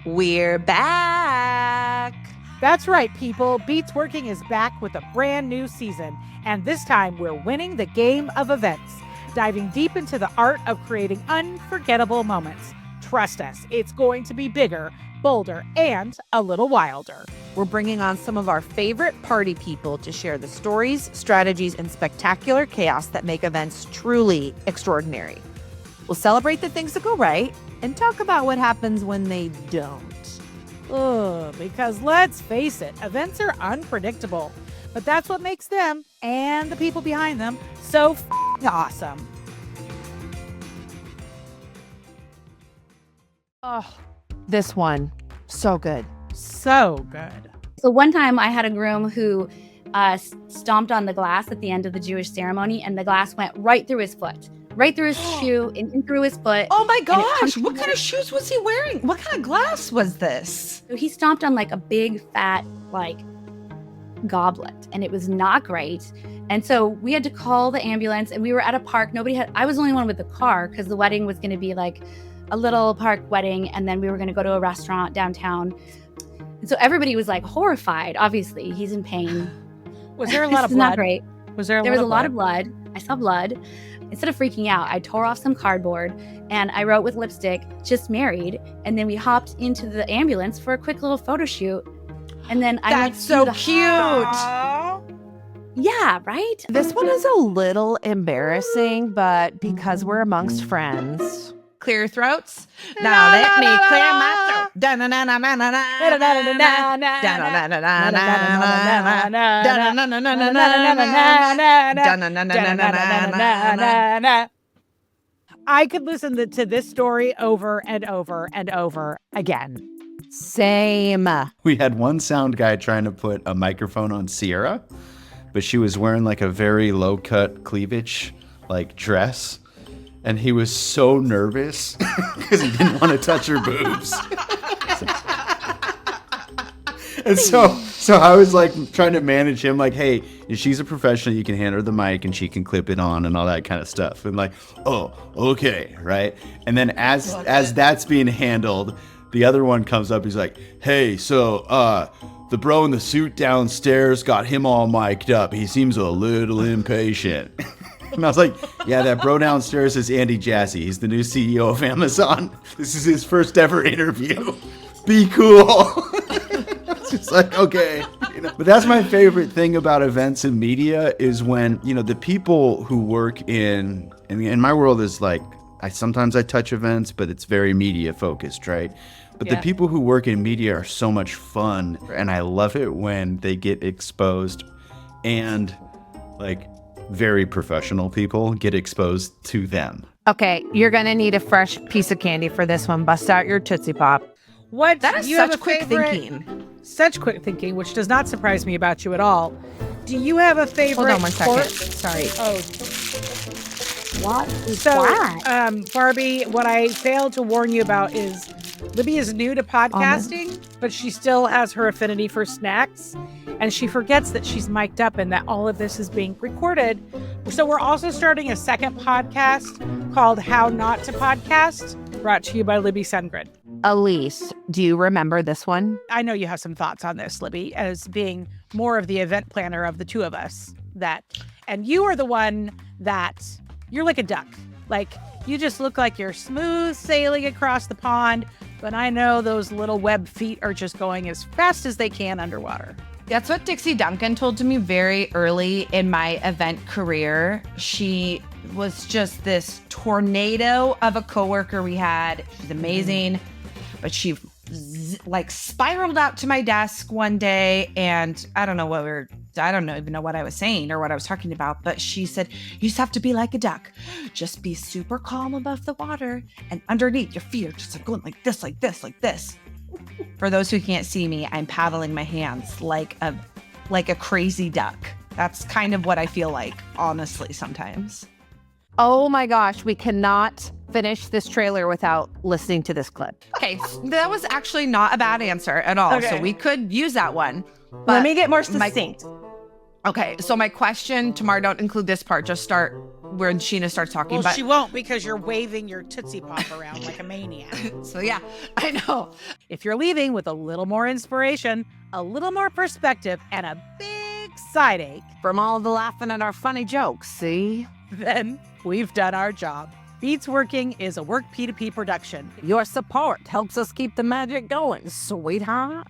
We're back. That's right, people. Beats Working is back with a brand new season. And this time, we're winning the game of events, diving deep into the art of creating unforgettable moments. Trust us, it's going to be bigger, bolder, and a little wilder. We're bringing on some of our favorite party people to share the stories, strategies, and spectacular chaos that make events truly extraordinary. We'll celebrate the things that go right and talk about what happens when they don't. Because let's face it, events are unpredictable. But that's what makes them, and the people behind them, so awesome. Oh, this one, so good. So good. So one time I had a groom who stomped on the glass at the end of the Jewish ceremony, and the glass went right through his foot. Right through his shoe and in through his foot. Oh my gosh, what kind of shoes was he wearing? What kind of glass was this? So he stomped on like a big fat goblet, and it was not great. And so we had to call the ambulance, and we were at a park. I was the only one with the car because the wedding was going to be like a little park wedding, and then we were going to go to a restaurant downtown. And so everybody was like horrified. Obviously, he's in pain. Was there a lot of blood? Not great. There was a lot of blood. I saw blood. Instead of freaking out, I tore off some cardboard and I wrote with lipstick, "just married." And then we hopped into the ambulance for a quick little photo shoot. And then I went so cute. Yeah, right? This one is a little embarrassing, but because we're amongst friends. Clear your throats. Now let me clear my throat. I could listen to this story over and over and over again. Same. We had one sound guy trying to put a microphone on Sierra, but she was wearing like a very low cut cleavage dress. And he was so nervous because he didn't want to touch her boobs. And so I was trying to manage him, hey, she's a professional, you can hand her the mic and she can clip it on and all that kind of stuff. And oh, okay, right? And then as that's being handled, the other one comes up, he's like, "Hey, so the bro in the suit downstairs got him all mic'd up. He seems a little impatient." And I was like, "Yeah, that bro downstairs is Andy Jassy. He's the new CEO of Amazon. This is his first ever interview. Be cool." It's just okay. But that's my favorite thing about events and media is when, the people who work in my world is sometimes I touch events, but it's very media focused, right? But the people who work in media are so much fun. And I love it when they get exposed and very professional people get exposed to them. Okay, you're going to need a fresh piece of candy for this one. Bust out your Tootsie Pop. What? That is such quick thinking. Such quick thinking, which does not surprise me about you at all. Do you have a favorite? Hold on 1 second. Sorry. Oh. What is that? Barbie, what I failed to warn you about is Libby is new to podcasting, but she still has her affinity for snacks. And she forgets that she's mic'd up and that all of this is being recorded. So we're also starting a second podcast called How Not to Podcast, brought to you by Libby Sundgren. Alysse, do you remember this one? I know you have some thoughts on this, Libby, as being more of the event planner of the two of us. And you are the one that, you're like a duck. You just look like you're smooth sailing across the pond, but I know those little web feet are just going as fast as they can underwater. That's what Dixie Duncan told to me very early in my event career. She was just this tornado of a coworker we had. She's amazing, but she spiraled out to my desk one day, and I don't even know what I was saying or what I was talking about, but she said, "You just have to be like a duck. Just be super calm above the water, and underneath your feet are just going like this, like this, like this." For those who can't see me, I'm paddling my hands like a crazy duck. That's kind of what I feel like, honestly, sometimes. Oh my gosh, we cannot finish this trailer without listening to this clip. Okay, that was actually not a bad answer at all. Okay. So we could use that one. But let me get more succinct. Okay, so my question tomorrow, don't include this part, just start when Sheena starts talking. Well, but she won't because you're waving your Tootsie Pop around like a maniac. So yeah, I know. If you're leaving with a little more inspiration, a little more perspective, and a big side ache, From all the laughing at our funny jokes, see? then we've done our job. Beats Working is a Work P2P production. Your support helps us keep the magic going, sweetheart.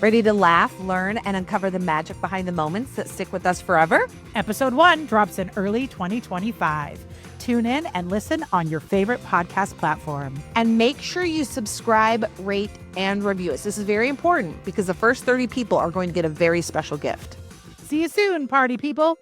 Ready to laugh, learn, and uncover the magic behind the moments that stick with us forever? Episode 1 drops in early 2025. Tune in and listen on your favorite podcast platform. And make sure you subscribe, rate, and review us. This is very important because the first 30 people are going to get a very special gift. See you soon, party people.